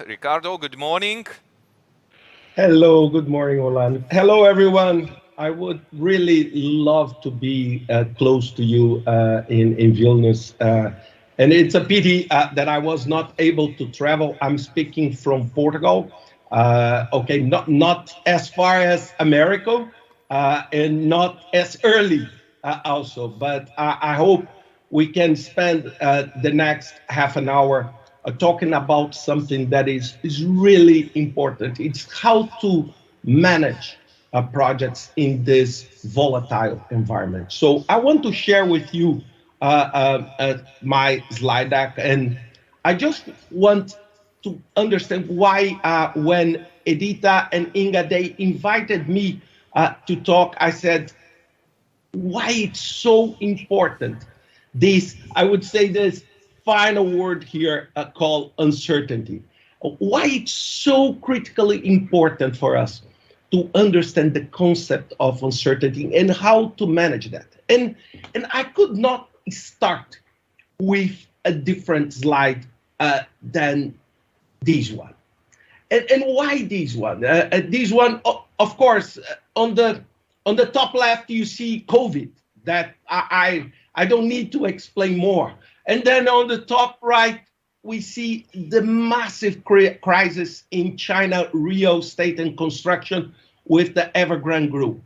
Ricardo, good morning. Hello, good morning, Olan. Hello, everyone. I would really love to be close to you in Vilnius. And it's a pity that I was not able to travel. I'm speaking from Portugal. Okay, not as far as America and not as early also. But I hope we can spend the next half an hour talking about something that is really important. It's how to manage projects in this volatile environment. So I want to share with you my slide deck, and I just want to understand why when Edita and Inga they invited me to talk, I said why it's so important. This, I would say, this final word here called uncertainty. Why it's so critically important for us to understand the concept of uncertainty and how to manage that. And I could not start with a different slide than this one. And why this one? This one, of course, on the top left you see COVID. That I don't need to explain more. And then on the top right we see the massive crisis in China real estate and construction with the Evergrande Group.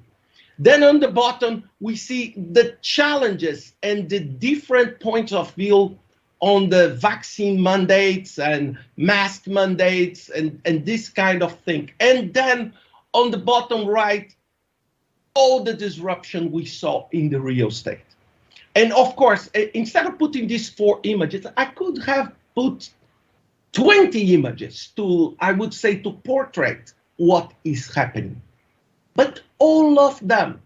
Then on the bottom, we see the challenges and the different points of view on the vaccine mandates and mask mandates and this kind of thing. And then on the bottom right, all the disruption we saw in the real estate. And of course, instead of putting these four images, I could have put 20 images to, I would say, to portray what is happening. But all of them,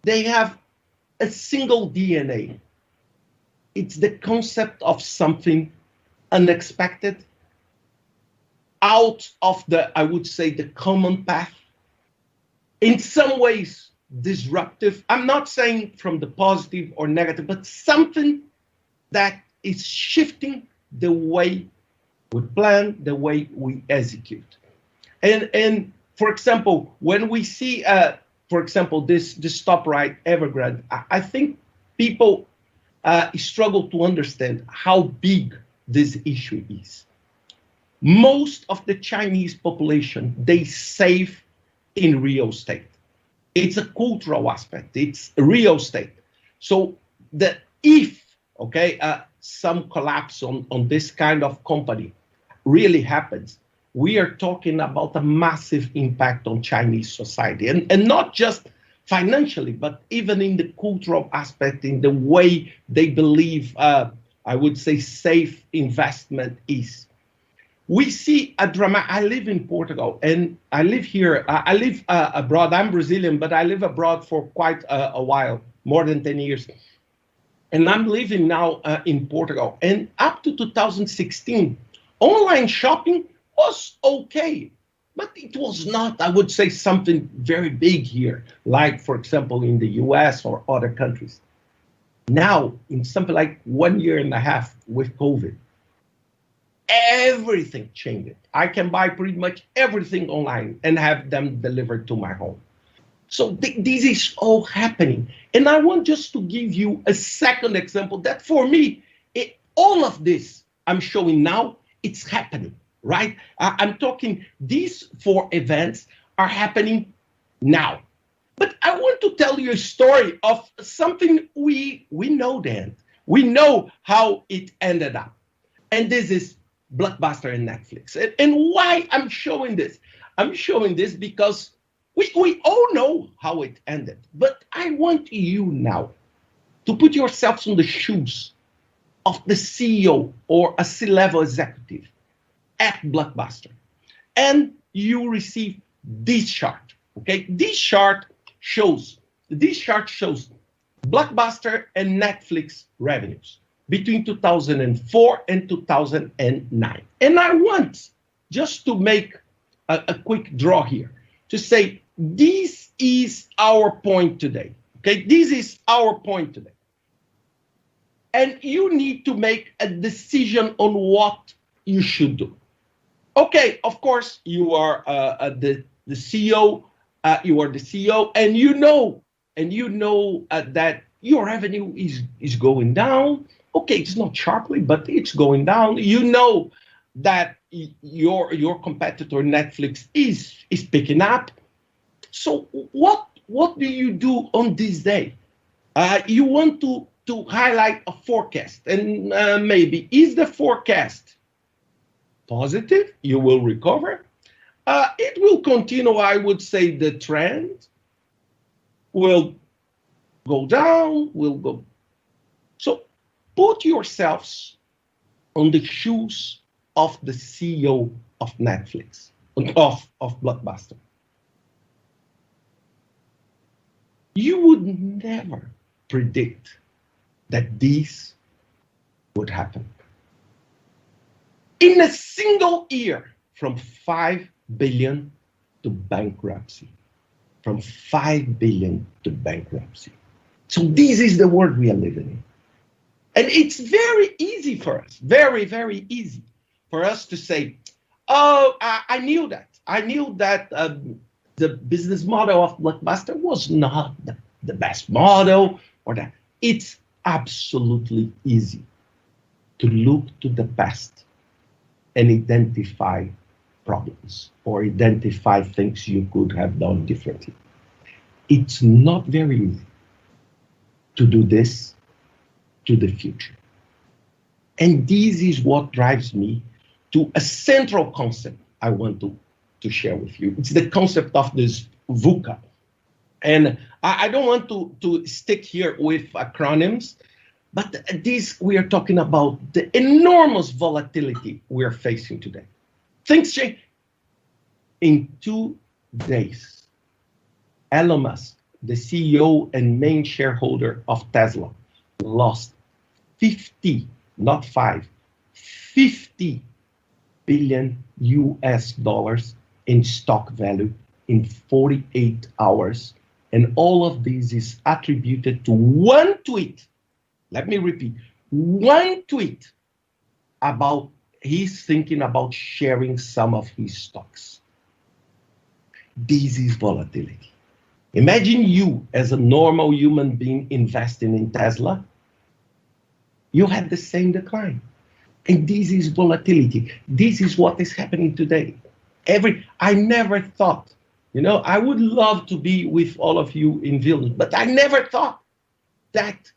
they have a single DNA. It's the concept of something unexpected, out of the, I would say, the common path. In some ways, disruptive. I'm not saying from the positive or negative, but something that is shifting the way we plan, the way we execute. And for example, when we see, for example, this top right Evergrande, I think people struggle to understand how big this issue is. Most of the Chinese population, they save in real estate. It's a cultural aspect. It's real estate. So the if some collapse on this kind of company really happens, we are talking about a massive impact on Chinese society, and not just financially, but even in the cultural aspect, in the way they believe, I would say, safe investment is. We see a drama. I live in Portugal and I live here. I live abroad. I'm Brazilian, but I live abroad for quite a while, more than 10 years. And I'm living now in Portugal. And up to 2016, online shopping was okay, but it was not, I would say, something very big here, like, for example, in the US or other countries. Now, in something like 1 year and a half with COVID, everything changed. I can buy pretty much everything online and have them delivered to my home. So this is all happening. And I want just to give you a second example that for me, all of this I'm showing now, it's happening, right? I'm talking these four events are happening now. But I want to tell you a story of something we know then. We know how it ended up. And this is Blockbuster and Netflix. And why I'm showing this? I'm showing this because we all know how it ended. But I want you now to put yourselves in the shoes of the CEO or a C-level executive at Blockbuster. And you receive this chart. Okay, this chart shows Blockbuster and Netflix revenues between 2004 and 2009. And I want just to make a quick draw here to say this is our point today. Okay, this is our point today. And you need to make a decision on what you should do. Okay, of course, you are the CEO. You are the CEO, and you know that your revenue is going down. Okay, it's not sharply, but it's going down. You know that your competitor Netflix is picking up. So what do you do on this day? You want to highlight a forecast, and maybe is the forecast positive? You will recover. It will continue. I would say the trend will go down. Will go. So put yourselves on the shoes of the CEO of Netflix, of Blockbuster. You would never predict that this would happen. In a single year, from 5 billion to bankruptcy. From 5 billion to bankruptcy. So this is the world we are living in. And it's very easy for us, very, very easy for us to say, oh, I knew that. I knew that the business model of Blockbuster was not the best model or that. It's absolutely easy to look to the past and identify problems or identify things you could have done differently. It's not very easy to do this to the future. And this is what drives me to a central concept I want to share with you. It's the concept of this VUCA. And I don't want to stick here with acronyms, but this we are talking about the enormous volatility we are facing today. Things change. In 2 days, Elon Musk, the CEO and main shareholder of Tesla, lost 50, not 5, 50 billion US dollars in stock value in 48 hours. And all of this is attributed to one tweet. Let me repeat, one tweet about he's thinking about sharing some of his stocks. This is volatility. Imagine you as a normal human being investing in Tesla. You had the same decline. And this is volatility. This is what is happening today. I never thought, I would love to be with all of you in Vilnius, but I never thought that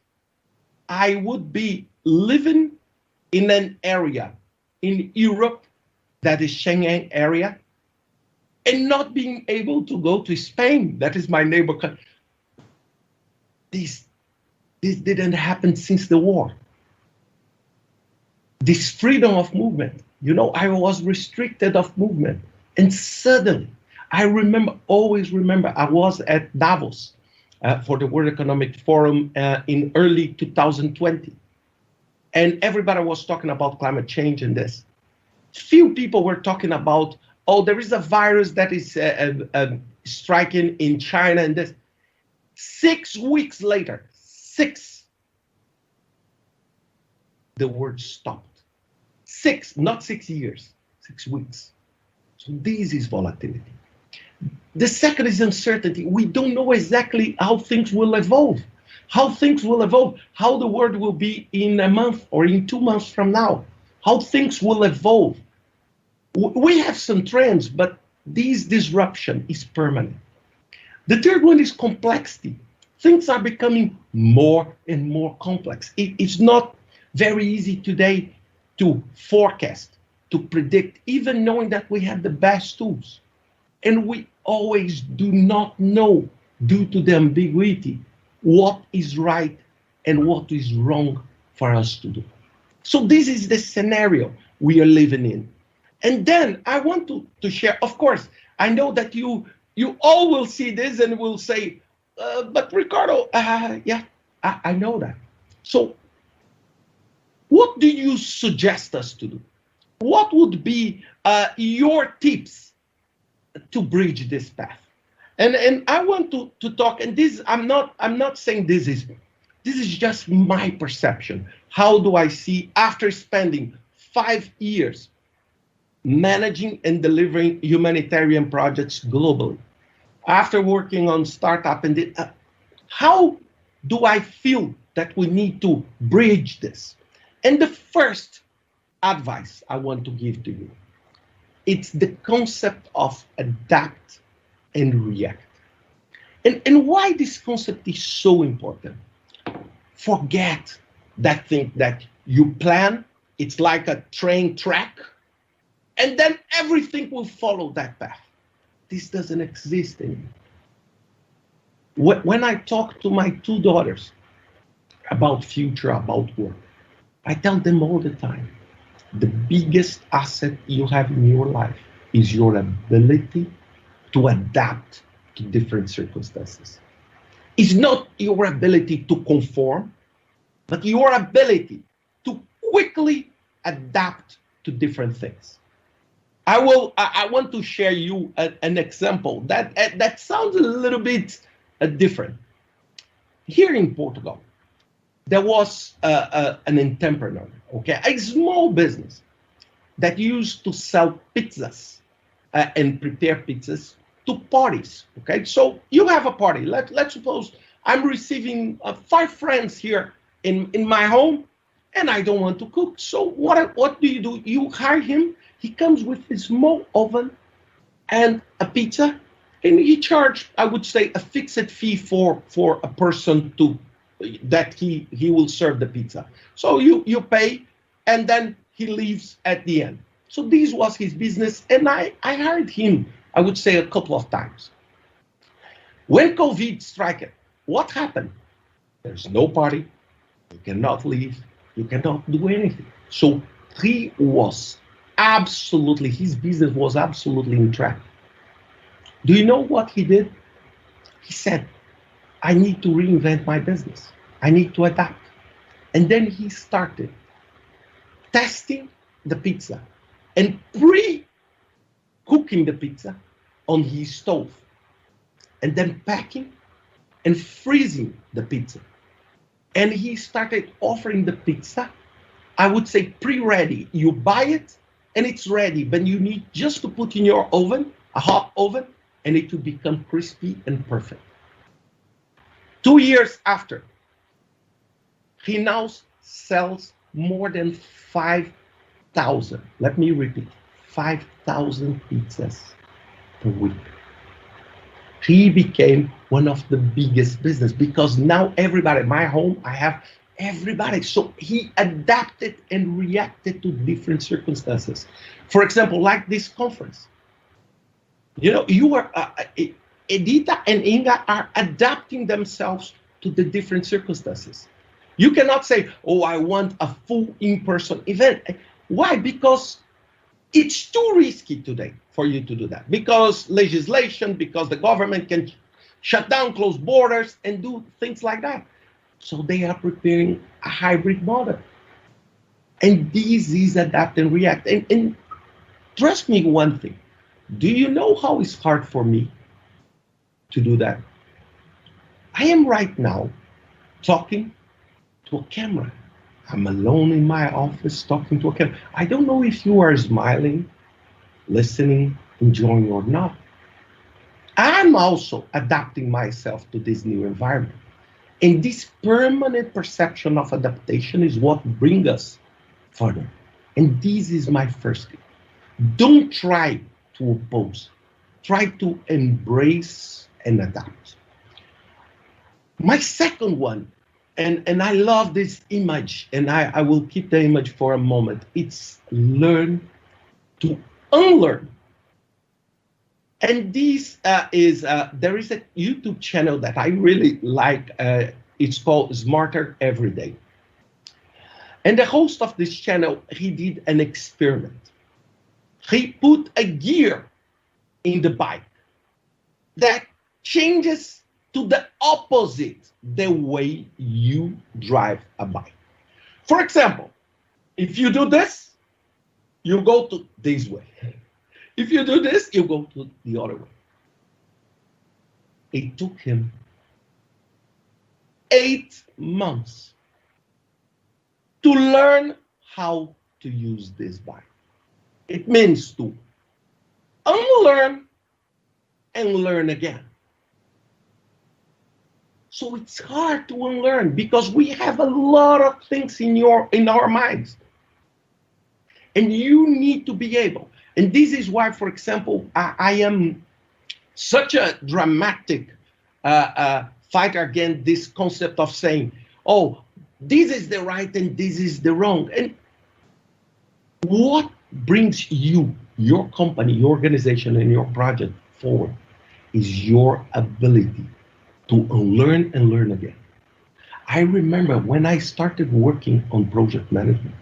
I would be living in an area in Europe that is Schengen area and not being able to go to Spain. That is my neighbor country. This didn't happen since the war. This freedom of movement, I was restricted of movement. And suddenly, I always remember, I was at Davos for the World Economic Forum in early 2020. And everybody was talking about climate change and this. Few people were talking about, there is a virus that is striking in China and this. 6 weeks later, the word stopped. 6, not 6 years, 6 weeks. So this is volatility. The second is uncertainty. We don't know exactly how things will evolve, how the world will be in a month or in 2 months from now, how things will evolve. We have some trends, but this disruption is permanent. The third one is complexity. Things are becoming more and more complex. It's not very easy today to forecast, to predict, even knowing that we have the best tools. And we always do not know, due to the ambiguity, what is right and what is wrong for us to do. So this is the scenario we are living in. And then I want to share, of course, I know that you all will see this and will say, but Ricardo, yeah, I know that. So what do you suggest us to do? What would be your tips to bridge this path? And I want to talk, and this, I'm not saying this is just my perception. How do I see, after spending 5 years managing and delivering humanitarian projects globally. After working on startup and how do I feel that we need to bridge this? And the first advice I want to give to you, it's the concept of adapt and react. And why this concept is so important? Forget that thing that you plan, it's like a train track, and then everything will follow that path. This doesn't exist anymore. When I talk to my two daughters about future, about work, I tell them all the time, the biggest asset you have in your life is your ability to adapt to different circumstances. It's not your ability to conform, but your ability to quickly adapt to different things. I want to share you an example that sounds a little bit different. Here in Portugal, there was an entrepreneur, okay, a small business that used to sell pizzas and prepare pizzas to parties, okay? So you have a party. Let's suppose I'm receiving 5 friends here in my home, and I don't want to cook. So what do? You hire him. He comes with a small oven and a pizza, and he charge, I would say, a fixed fee for a person that he will serve the pizza. So you pay, and then he leaves at the end. So this was his business, and I hired him, I would say, a couple of times. When COVID struck, what happened? There's no party, you cannot leave, you cannot do anything. So he was absolutely, his business was absolutely in track. Do you know what he did? He said, I need to reinvent my business. I need to adapt. And then he started testing the pizza and pre-cooking the pizza on his stove, and then packing and freezing the pizza. And he started offering the pizza, I would say pre-ready. You buy it and it's ready, but you need just to put in your oven, a hot oven, and it will become crispy and perfect. 2 years after, he now sells more than 5,000, let me repeat, 5,000 pizzas per week. He became one of the biggest business because now everybody, my home, I have everybody. So he adapted and reacted to different circumstances. For example, like this conference. You know, you are, Edita and Inga are adapting themselves to the different circumstances. You cannot say, oh, I want a full in-person event. Why? Because it's too risky today for you to do that. Because legislation, because the government can shut down, close borders, and do things like that. So they are preparing a hybrid model. And this is adapt and react. And trust me one thing. Do you know how it's hard for me to do that? I am right now talking to a camera. I'm alone in my office talking to a camera. I don't know if you are smiling, listening, enjoying or not. I'm also adapting myself to this new environment. And this permanent perception of adaptation is what brings us further. And this is my first tip. Don't try to oppose. Try to embrace and adapt. My second one, and I love this image, and I will keep the image for a moment. It's learn to unlearn. And this there is a YouTube channel that I really like. It's called Smarter Every Day. And the host of this channel, he did an experiment. He put a gear in the bike that changes to the opposite the way you drive a bike. For example, if you do this, you go to this way. If you do this, you go to the other way. It took him 8 months to learn how to use this bike. It means to unlearn and learn again. So it's hard to unlearn because we have a lot of things in our minds. And you need to be able. And this is why, for example, I am such a dramatic fighter against this concept of saying, oh, this is the right and this is the wrong. And what brings you, your company, your organization, and your project forward is your ability to unlearn and learn again. I remember when I started working on project management,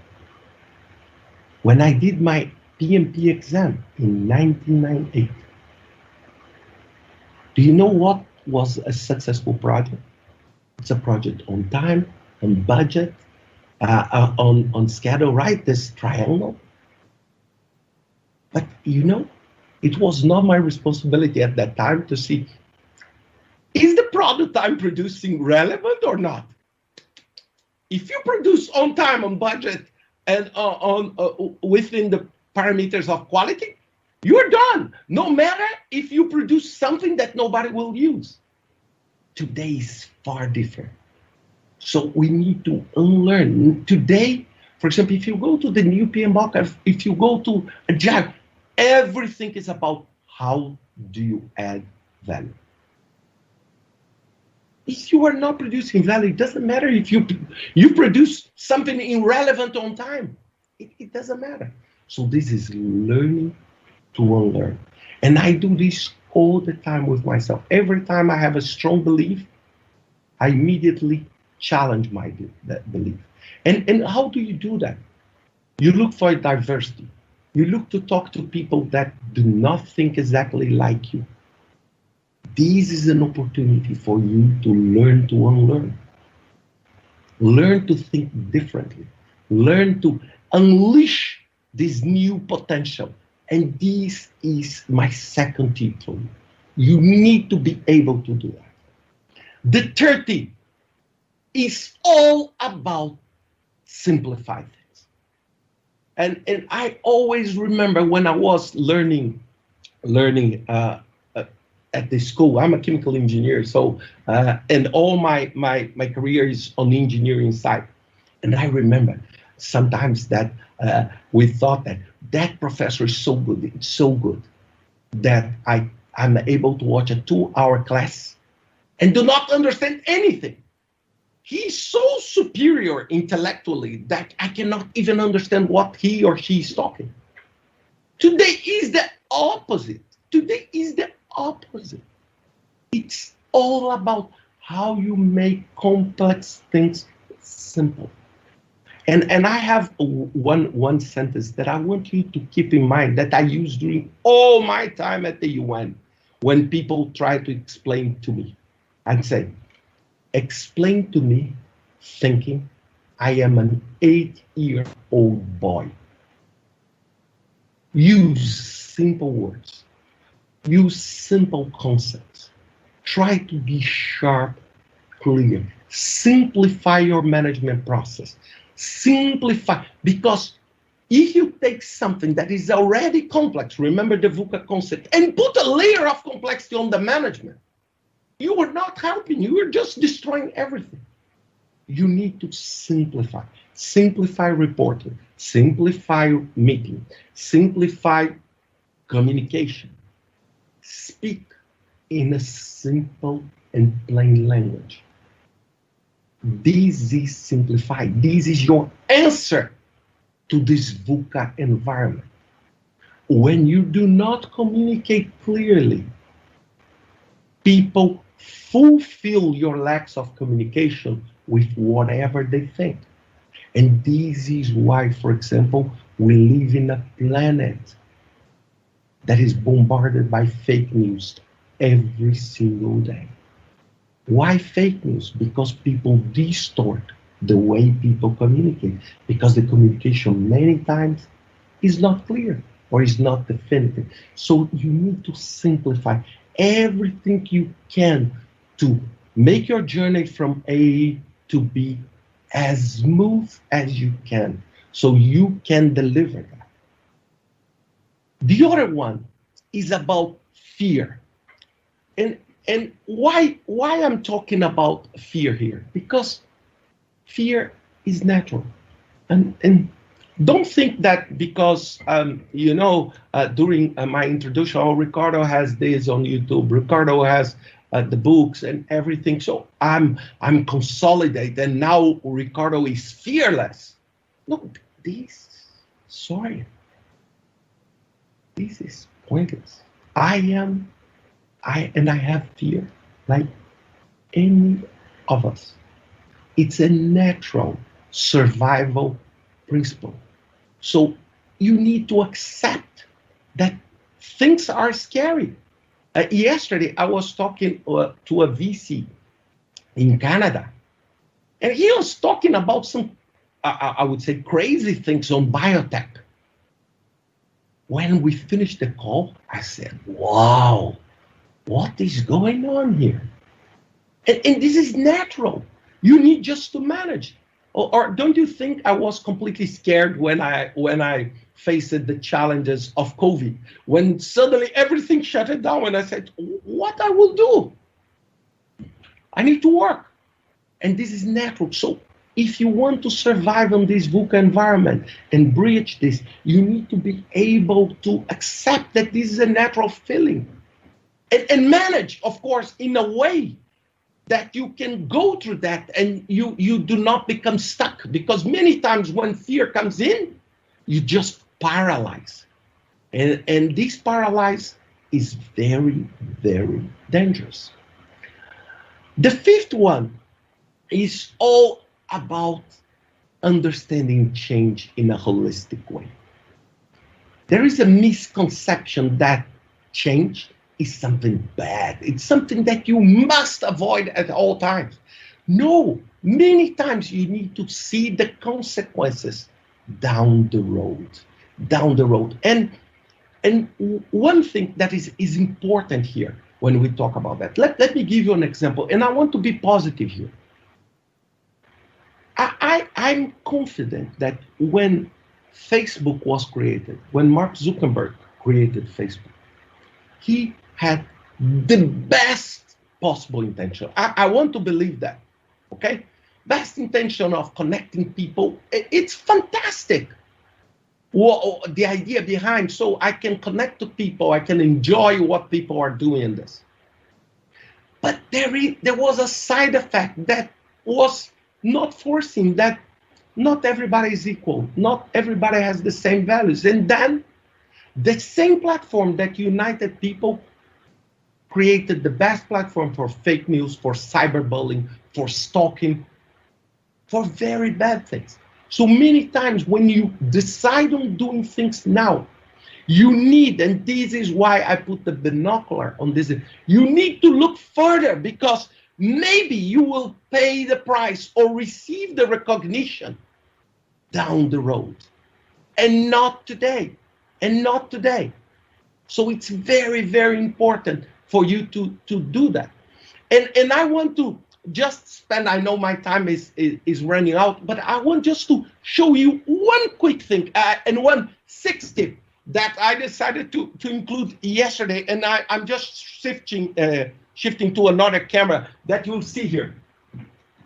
when I did my PM&P exam in 1998, do you know what was a successful project? It's a project on time, on budget, on schedule, right? This triangle. But you know, it was not my responsibility at that time to see, is the product I'm producing relevant or not? If you produce on time, on budget, and within the parameters of quality, you're done. No matter if you produce something that nobody will use. Today is far different. So we need to unlearn. Today, for example, if you go to the new PM&PMO, if you go to agile, everything is about how do you add value. If you are not producing value, it doesn't matter if you produce something irrelevant on time. It doesn't matter. So this is learning to unlearn. And I do this all the time with myself. Every time I have a strong belief, I immediately challenge that belief. And how do you do that? You look for diversity. You look to talk to people that do not think exactly like you. This is an opportunity for you to learn to unlearn. Learn to think differently. Learn to unleash this new potential. And this is my second tip for you. You need to be able to do that. The 30 is all about simplify things. And I always remember when I was learning at the school. I'm a chemical engineer, so and all my career is on the engineering side. And I remember sometimes that we thought that professor is so good, it's so good that I'm able to watch a 2-hour class and do not understand anything. He's so superior intellectually that I cannot even understand what he or she is talking. Today is the opposite. Today is the opposite. It's all about how you make complex things simple. And I have one sentence that I want you to keep in mind that I use during all my time at the UN when people try to explain to me. I'd say, explain to me thinking I am an 8-year-old boy. Use simple words. Use simple concepts. Try to be sharp, clear. Simplify your management process. Simplify, because if you take something that is already complex, remember the VUCA concept, and put a layer of complexity on the management, you are not helping, you are just destroying everything. You need to simplify. Simplify reporting, simplify meeting, simplify communication. Speak in a simple and plain language. This is simplified. This is your answer to this VUCA environment. When you do not communicate clearly, people fulfill your lacks of communication with whatever they think. And this is why, for example, we live in a planet that is bombarded by fake news every single day. Why fake news? Because people distort the way people communicate, because the communication many times is not clear or is not definitive. So you need to simplify everything you can to make your journey from A to B as smooth as you can, so you can deliver that. The other one is about fear. And why I'm talking about fear here? Because fear is natural. And don't think that because during my introduction, oh, Ricardo has this on YouTube, Ricardo has the books and everything, so I'm consolidated, and now Ricardo is fearless. No, this is pointless. I have fear like any of us. It's a natural survival principle. So you need to accept that things are scary. Yesterday, I was talking to a VC in Canada, and he was talking about some, I would say, crazy things on biotech. When we finished the call, I said, wow, what is going on here? And this is natural. You need just to manage. Or don't you think I was completely scared when I faced the challenges of COVID, when suddenly everything shut it down, and I said, what I will do? I need to work. And this is natural. So if you want to survive in this VUCA environment and bridge this, you need to be able to accept that this is a natural feeling. And manage, of course, in a way that you can go through that and you do not become stuck. Because many times when fear comes in, you just paralyze. And this paralyze is very, very dangerous. The fifth one is all about understanding change in a holistic way. There is a misconception that change is something bad. It's something that you must avoid at all times. No, many times you need to see the consequences down the road. And one thing that is important here when we talk about that, let me give you an example, and I want to be positive here. I'm confident that when Facebook was created, when Mark Zuckerberg created Facebook, he had the best possible intention. I want to believe that, okay? Best intention of connecting people. It's fantastic. Well, the idea behind, so I can connect to people, I can enjoy what people are doing in this. But there was a side effect that was not forcing, that not everybody is equal, not everybody has the same values. And then the same platform that united people created the best platform for fake news, for cyberbullying, for stalking, for very bad things. So many times when you decide on doing things now, you need, and this is why I put the binocular on this, you need to look further, because maybe you will pay the price or receive the recognition down the road, and not today. So it's very, very important for you to do that. And I want to just spend, I know my time is running out, but I want just to show you one quick thing and one sixth tip that I decided to include yesterday, and I'm just shifting to another camera that you'll see here.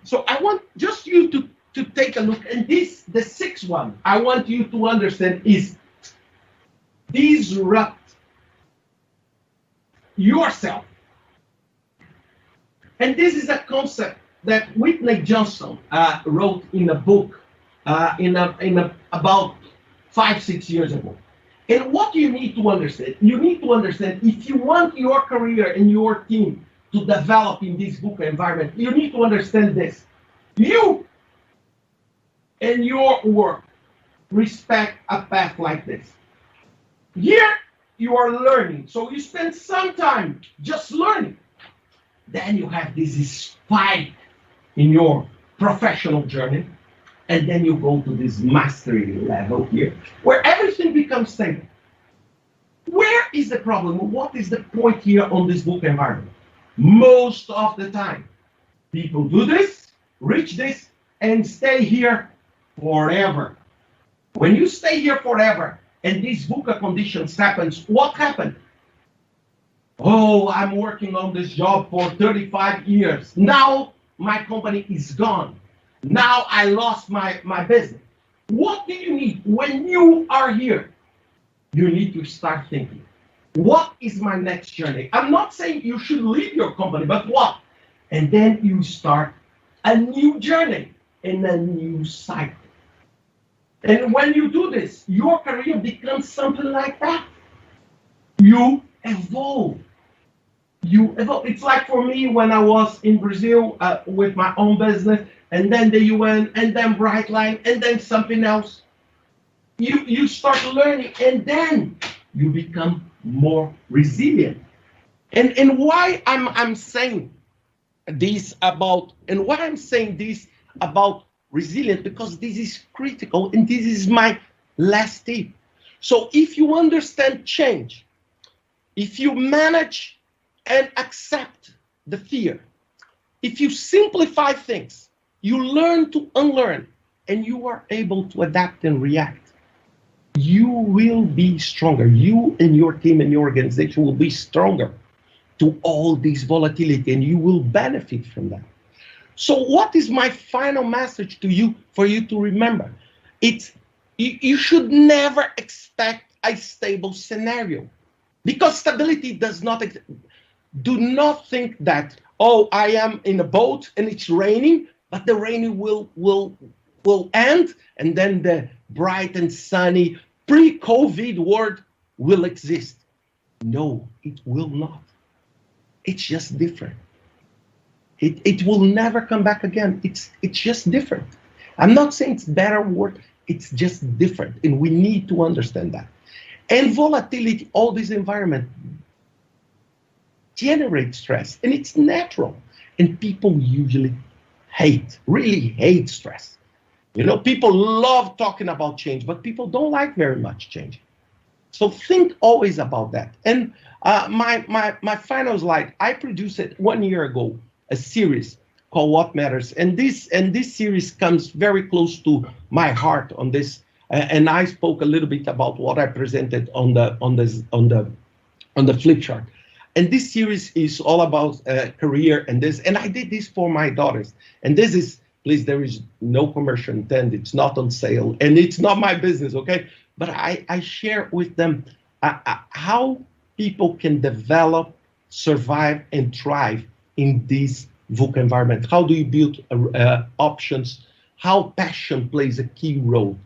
So I want just you to take a look, and the sixth one I want you to understand is disrupt yourself. And this is a concept that Whitney Johnson wrote in a book about 5-6 years ago. And what you need to understand, if you want your career and your team to develop in this VUCA environment, you need to understand this. You and your work respect a path like this. Here, you are learning, so you spend some time just learning. Then you have this spike in your professional journey, and then you go to this mastery level here, where everything becomes stable. Where is the problem? What is the point here on this VUCA environment? Most of the time, people do this, reach this, and stay here forever. When you stay here forever, and these VUCA conditions happens, what happened? Oh, I'm working on this job for 35 years. Now my company is gone. Now I lost my business. What do you need when you are here? You need to start thinking, what is my next journey? I'm not saying you should leave your company, but what? And then you start a new journey in a new cycle. And when you do this, your career becomes something like that. You evolve. You evolve. It's like for me when I was in Brazil with my own business, and then the UN, and then Brightline, and then something else. You start learning, and then you become more resilient. And why I'm saying this about, and why I'm saying this about resilience, because this is critical, and this is my last tip. So if you understand change, if you manage and accept the fear, if you simplify things, you learn to unlearn, and you are able to adapt and react, you will be stronger. You and your team and your organization will be stronger to all this volatility, and you will benefit from that. So what is my final message to you, for you to remember? It's you should never expect a stable scenario, because stability does not, do not think that, oh, I am in a boat and it's raining, but the rain will end, and then the bright and sunny pre-COVID world will exist. No, it will not. It's just different. It will never come back again. It's just different. I'm not saying it's better or worse. It's just different, and we need to understand that. And volatility, all this environment generates stress, and it's natural. And people usually really hate stress. You know, people love talking about change, but people don't like very much change. So think always about that. And my final slide, I produced it 1 year ago, a series called What Matters, and this series comes very close to my heart on this. And I spoke a little bit about what I presented on the flip chart. And this series is all about career and this. And I did this for my daughters. And this is, please, there is no commercial intent. It's not on sale, and it's not my business, okay? But I share with them how people can develop, survive, and thrive in this VUCA environment. How do you build options? How passion plays a key role.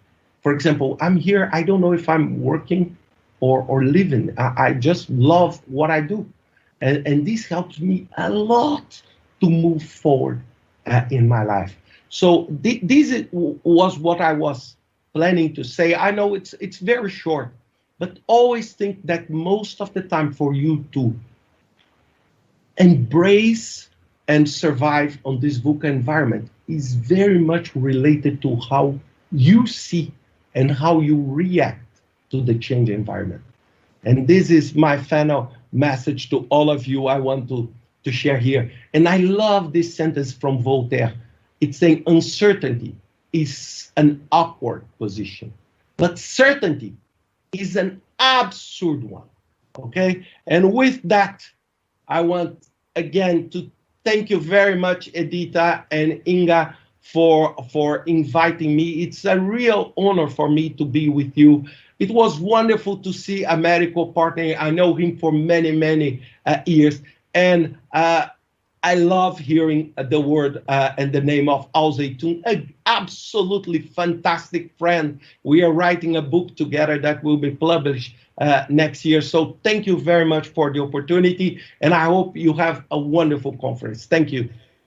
For example, I'm here, I don't know if I'm working or living. I just love what I do. And this helps me a lot to move forward in my life. So this was what I was planning to say. I know it's very short, but always think that most of the time for you to embrace and survive on this VUCA environment is very much related to how you see and how you react to the change environment. And this is my final message to all of you I want to share here. And I love this sentence from Voltaire. It's saying uncertainty is an awkward position, but certainty is an absurd one, okay? And with that, I want again to thank you very much, Edita and Inga, for inviting me. It's a real honor for me to be with you. It was wonderful to see Americo partnering. I know him for many years, and I love hearing the word and the name of Al Zaytoun, an absolutely fantastic friend. We are writing a book together that will be published next year. So thank you very much for the opportunity, and I hope you have a wonderful conference. Thank you.